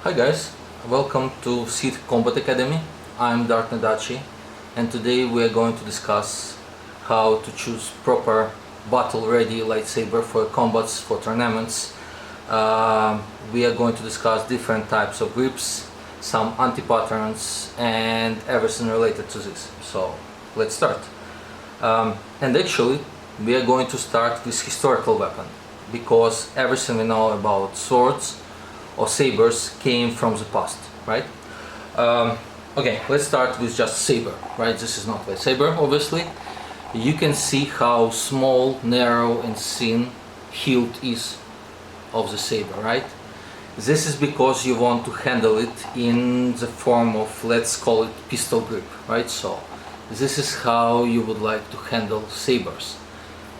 Hi guys, welcome to Sith Combat Academy. I'm Dark Nadachi, and today we are going to discuss how to choose proper battle-ready lightsaber for combats, for tournaments. We are going to discuss different types of grips, some anti-patterns, and everything related to this. So let's start. And actually, we are going to start with historical weapon, because everything we know about swords or sabers came from the past, right? Okay, let's start with just saber, right? This is not lightsaber, obviously. You can see how small, narrow and thin hilt is of the saber, right? This is because you want to handle it in the form of, let's call it pistol grip, right? So this is how you would like to handle sabers.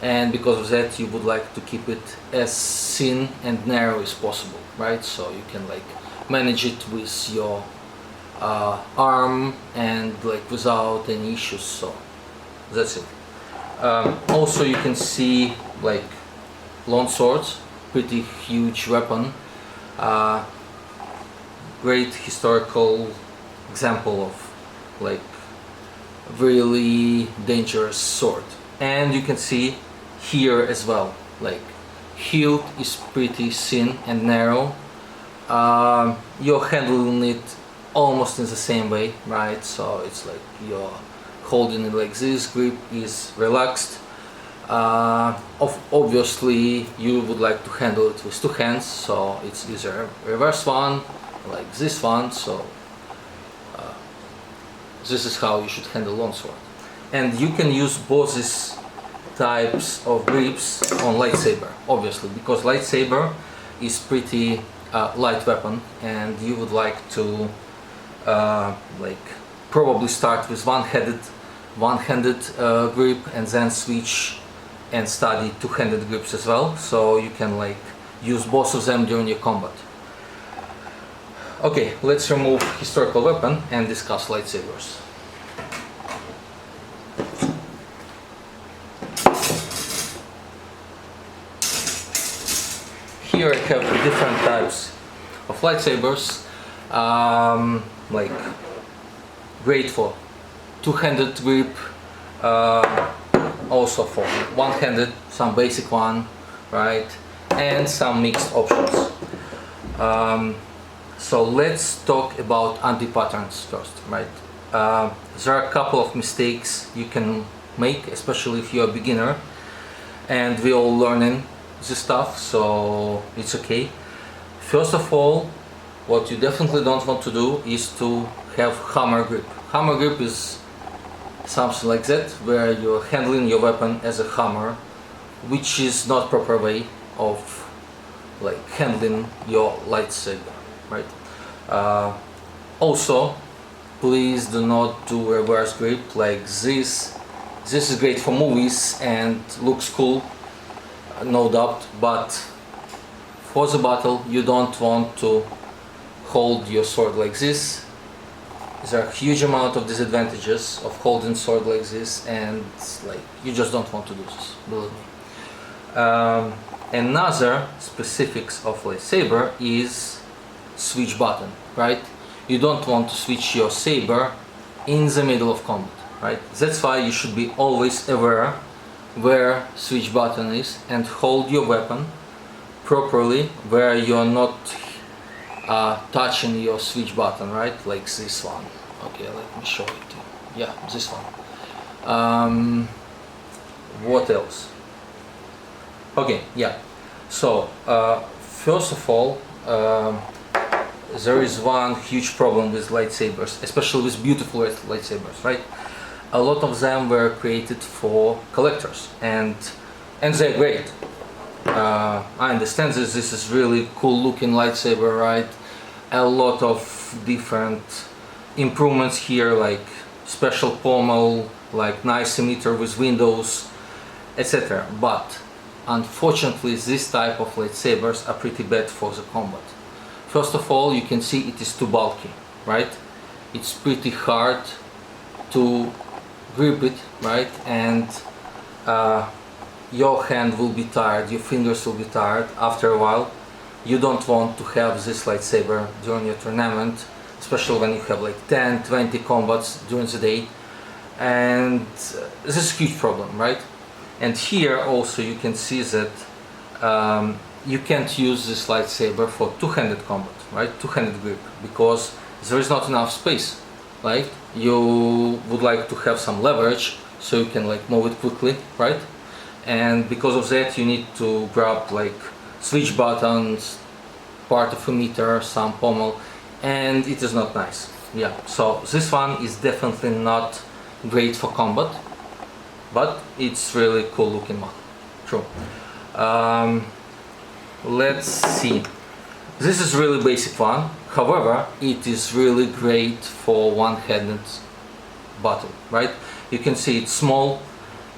And because of that you would like to keep it as thin and narrow as possible, right? So you can like manage it with your arm and like without any issues. So that's it. Also you can see like long swords, pretty huge weapon, great historical example of like really dangerous sword. And you can see here as well, like hilt is pretty thin and narrow. You're handling it almost in the same way, right? So it's like you're holding it like this, grip is relaxed. Obviously you would like to handle it with two hands, so it's either reverse one like this one. So this is how you should handle longsword. And you can use both these types of grips on lightsaber, obviously, because lightsaber is pretty light weapon, and you would like to like probably start with one-handed grip and then switch and study two-handed grips as well, so you can like use both of them during your combat. Okay, let's remove historical weapon and discuss lightsabers. Here I have different types of lightsabers, like great for two-handed grip, also for one-handed, some basic one, right, and some mixed options. So let's talk about anti-patterns first, right? There are a couple of mistakes you can make, especially if you're a beginner, and we're all learning this stuff, so it's okay. First of all, what you definitely don't want to do is to have hammer grip. Hammer grip is something like that, where you're handling your weapon as a hammer, which is not proper way of like handling your lightsaber, right? Also, please do not do reverse grip like this. This is great for movies and looks cool, no doubt, but for the battle you don't want to hold your sword like this. There are a huge amount of disadvantages of holding sword like this, and like you just don't want to do this, believe me. Another specifics of lightsaber is switch button, right? You don't want to switch your saber in the middle of combat, right? That's why you should be always aware where switch button is and hold your weapon properly where you're not touching your switch button, right? Like this one. Okay, let me show it to you. Yeah, this one. What else? Okay, yeah. So first of all, there is one huge problem with lightsabers, especially with beautiful lightsabers, right? A lot of them were created for collectors, and they're great. I understand this is really cool looking lightsaber, right? A lot of different improvements here, like special pommel, like nice emitter with windows, etc. But unfortunately this type of lightsabers are pretty bad for the combat. First of all, you can see it is too bulky, right? It's pretty hard to grip it, right? And your hand will be tired, your fingers will be tired after a while, you don't want to have this lightsaber during your tournament, especially when you have like 10-20 combats during the day, and this is a huge problem, right? And here also you can see that you can't use this lightsaber for two-handed combat, right? Two-handed grip, because there is not enough space, right? You would like to have some leverage so you can like move it quickly, right? And because of that you need to grab like switch buttons, part of a meter, some pommel, and it is not nice. Yeah, so this one is definitely not great for combat, but it's really cool looking model. True. Let's see. This is really basic one. However, it is really great for one-handed battle, right? You can see it's small,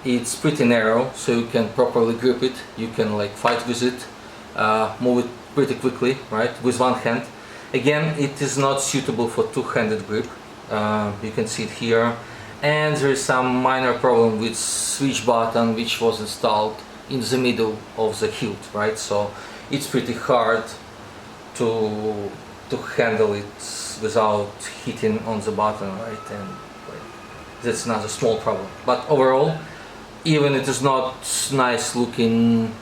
it's pretty narrow, so you can properly grip it. You can like fight with it, move it pretty quickly, right? With one hand. Again, it is not suitable for two-handed grip. You can see it here. And there is some minor problem with switch button which was installed in the middle of the hilt, right? So it's pretty hard to handle it without hitting on the button, right? And like, that's another small problem. But overall, even it is not nice looking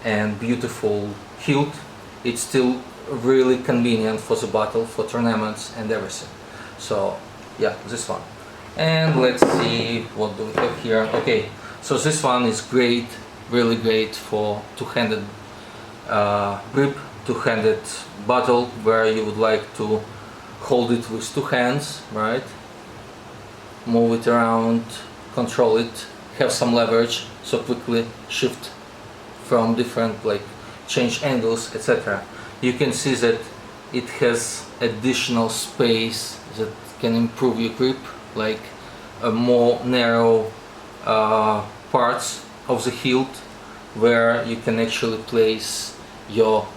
and beautiful hilt, it's still really convenient for the battle, for tournaments and everything. So yeah, this one. And let's see what do we have here. Okay, so this one is great, really great for two-handed grip, two-handed battle, where you would like to hold it with two hands, right? Move it around, control it, have some leverage, so quickly shift from different, like change angles, etc. You can see that it has additional space that can improve your grip, like a more narrow parts of the hilt where you can actually place your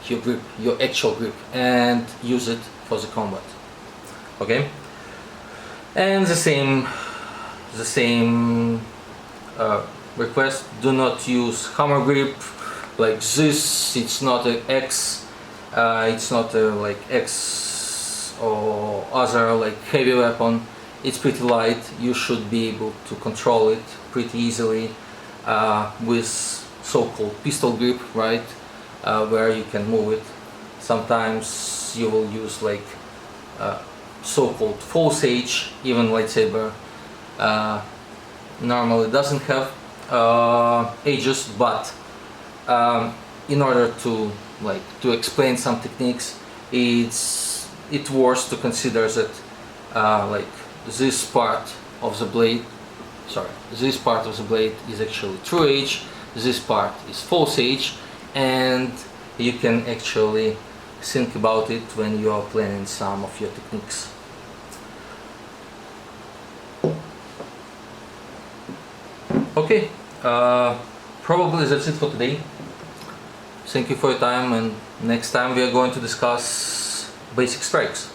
grip, your actual grip, and use it for the combat. Okay, and the same request: do not use hammer grip like this. It's not an X, it's not a like X or other like heavy weapon. It's pretty light. You should be able to control it pretty easily with so-called pistol grip, right? Where you can move it. Sometimes you will use like so-called false edge. Even lightsaber normally doesn't have edges, but in order to explain some techniques, it's worth to consider that like this part of the blade, this part of the blade is actually true edge, this part is false edge, and you can actually think about it when you are planning some of your techniques. Okay, probably that's it for today. Thank you for your time, and next time we are going to discuss basic strikes.